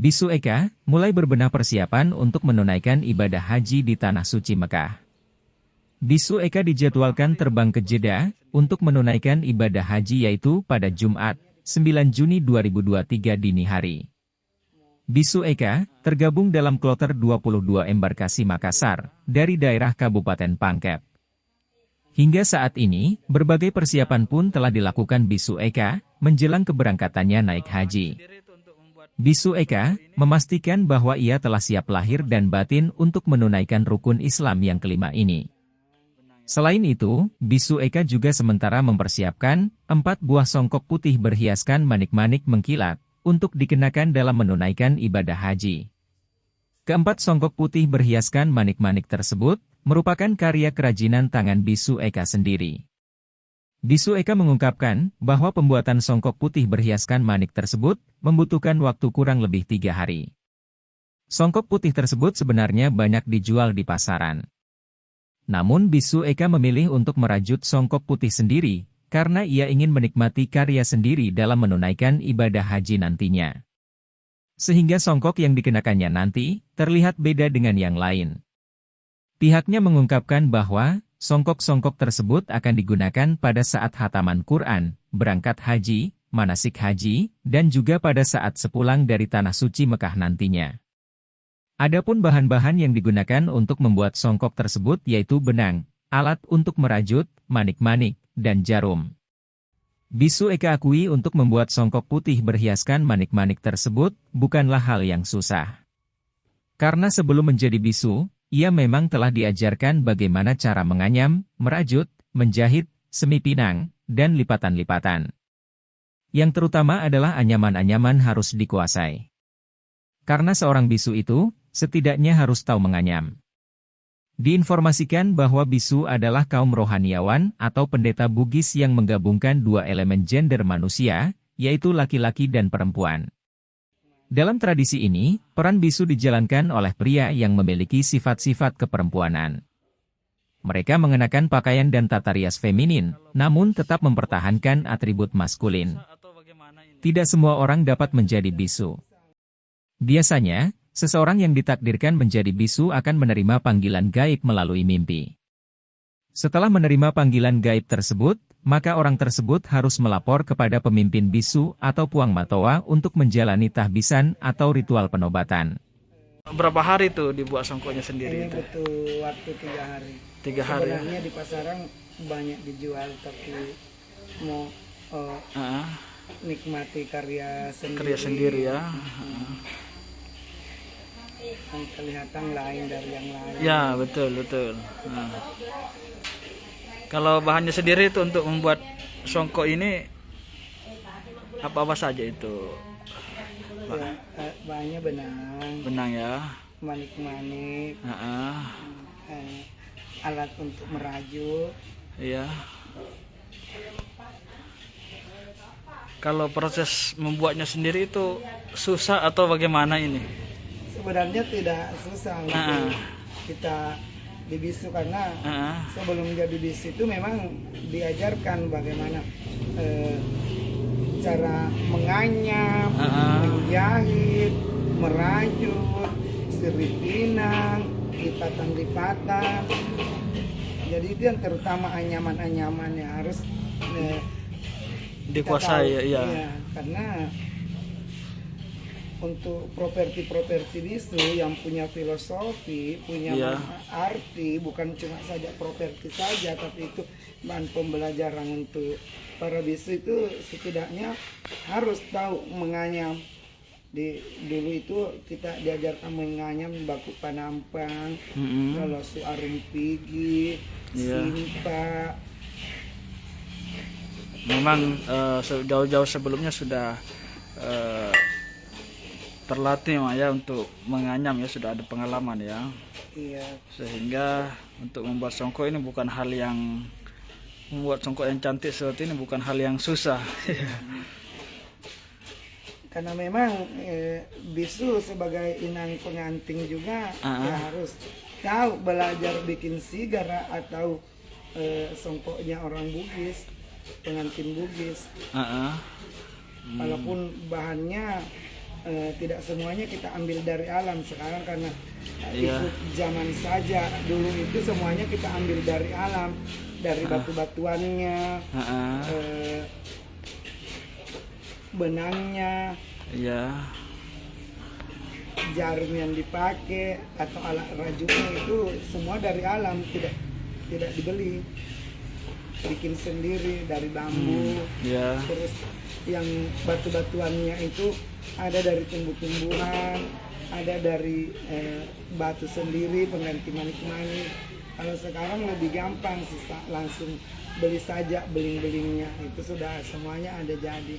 Bisu Eka mulai berbenah persiapan untuk menunaikan ibadah haji di Tanah Suci Mekah. Bisu Eka dijadwalkan terbang ke Jeddah untuk menunaikan ibadah haji yaitu pada Jumat, 9 Juni 2023 dini hari. Bisu Eka tergabung dalam kloter 22 embarkasi Makassar dari daerah Kabupaten Pangkep. Hingga saat ini, berbagai persiapan pun telah dilakukan Bisu Eka menjelang keberangkatannya naik haji. Bisu Eka memastikan bahwa ia telah siap lahir dan batin untuk menunaikan rukun Islam yang kelima ini. Selain itu, Bisu Eka juga sementara mempersiapkan 4 buah songkok putih berhiaskan manik-manik mengkilat untuk dikenakan dalam menunaikan ibadah haji. Keempat songkok putih berhiaskan manik-manik tersebut merupakan karya kerajinan tangan Bisu Eka sendiri. Bisu Eka mengungkapkan bahwa pembuatan songkok putih berhiaskan manik tersebut membutuhkan waktu kurang lebih 3 hari. Songkok putih tersebut sebenarnya banyak dijual di pasaran. Namun Bisu Eka memilih untuk merajut songkok putih sendiri, karena ia ingin menikmati karya sendiri dalam menunaikan ibadah haji nantinya. Sehingga songkok yang dikenakannya nanti terlihat beda dengan yang lain. Pihaknya mengungkapkan bahwa songkok-songkok tersebut akan digunakan pada saat khataman Quran, berangkat haji, manasik haji, dan juga pada saat sepulang dari Tanah Suci Mekah nantinya. Adapun bahan-bahan yang digunakan untuk membuat songkok tersebut yaitu benang, alat untuk merajut, manik-manik, dan jarum. Bisu Eka akui untuk membuat songkok putih berhiaskan manik-manik tersebut bukanlah hal yang susah. Karena sebelum menjadi bisu, ia memang telah diajarkan bagaimana cara menganyam, merajut, menjahit, semi pinang, dan lipatan-lipatan. Yang terutama adalah anyaman-anyaman harus dikuasai. Karena seorang bisu itu, setidaknya harus tahu menganyam. Diinformasikan bahwa bisu adalah kaum rohaniawan atau pendeta Bugis yang menggabungkan dua elemen gender manusia, yaitu laki-laki dan perempuan. Dalam tradisi ini, peran bisu dijalankan oleh pria yang memiliki sifat-sifat keperempuanan. Mereka mengenakan pakaian dan tata rias feminin, namun tetap mempertahankan atribut maskulin. Tidak semua orang dapat menjadi bisu. Biasanya, seseorang yang ditakdirkan menjadi bisu akan menerima panggilan gaib melalui mimpi. Setelah menerima panggilan gaib tersebut, maka orang tersebut harus melapor kepada pemimpin bisu atau puang matoa untuk menjalani tahbisan atau ritual penobatan. Berapa hari tuh dibuat songkoknya sendiri? Ini butuh waktu 3 hari. 3 hari. Sebenarnya di pasaran banyak dijual, tapi mau nikmati karya sendiri. Karya sendiri ya. Yang kelihatan lain dari yang lain. Ya betul. Kalau bahannya sendiri itu untuk membuat songkok ini apa saja itu? Ya, bahannya Benang ya. manik-manik, alat untuk merajut. Iya. Kalau proses membuatnya sendiri itu susah atau bagaimana ini? Sebenarnya tidak susah untuk kita di bisu, karena sebelum menjadi bisu itu memang diajarkan bagaimana cara menganyam, menjahit, merajut, sirip pinang, lipatan-lipatan. Jadi itu yang terutama anyaman-anyamannya harus dikuasai ya. Karena untuk properti-properti bisu yang punya filosofi, punya arti, bukan cuma saja properti saja, tapi itu bahan pembelajaran untuk para bisu itu setidaknya harus tahu menganyam. Dulu itu kita diajarkan menganyam baku panampang, kalau suarum pigi, simpa. Memang jauh-jauh sebelumnya sudah terlatih ya untuk menganyam ya, sudah ada pengalaman ya. Iya. Sehingga untuk membuat songkok ini bukan hal yang membuat songkok yang cantik seperti ini bukan hal yang susah. Karena memang bisu sebagai inang pengantin juga ya harus tahu belajar bikin sigara atau songkoknya orang Bugis, pengantin Bugis. Walaupun bahannya tidak semuanya kita ambil dari alam sekarang karena Iya. ikut zaman saja. Dulu itu semuanya kita ambil dari alam, dari batu-batuannya, Heeh. benangnya, Iya. jarum yang dipakai atau alat rajutnya itu semua dari alam, tidak dibeli, bikin sendiri dari bambu. Iya. Terus yang batu-batuannya itu ada dari tumbuh-tumbuhan, ada dari batu sendiri pengganti manik-manik. Kalau sekarang lebih gampang sih, langsung beli saja beling-belingnya, itu sudah semuanya ada jadi.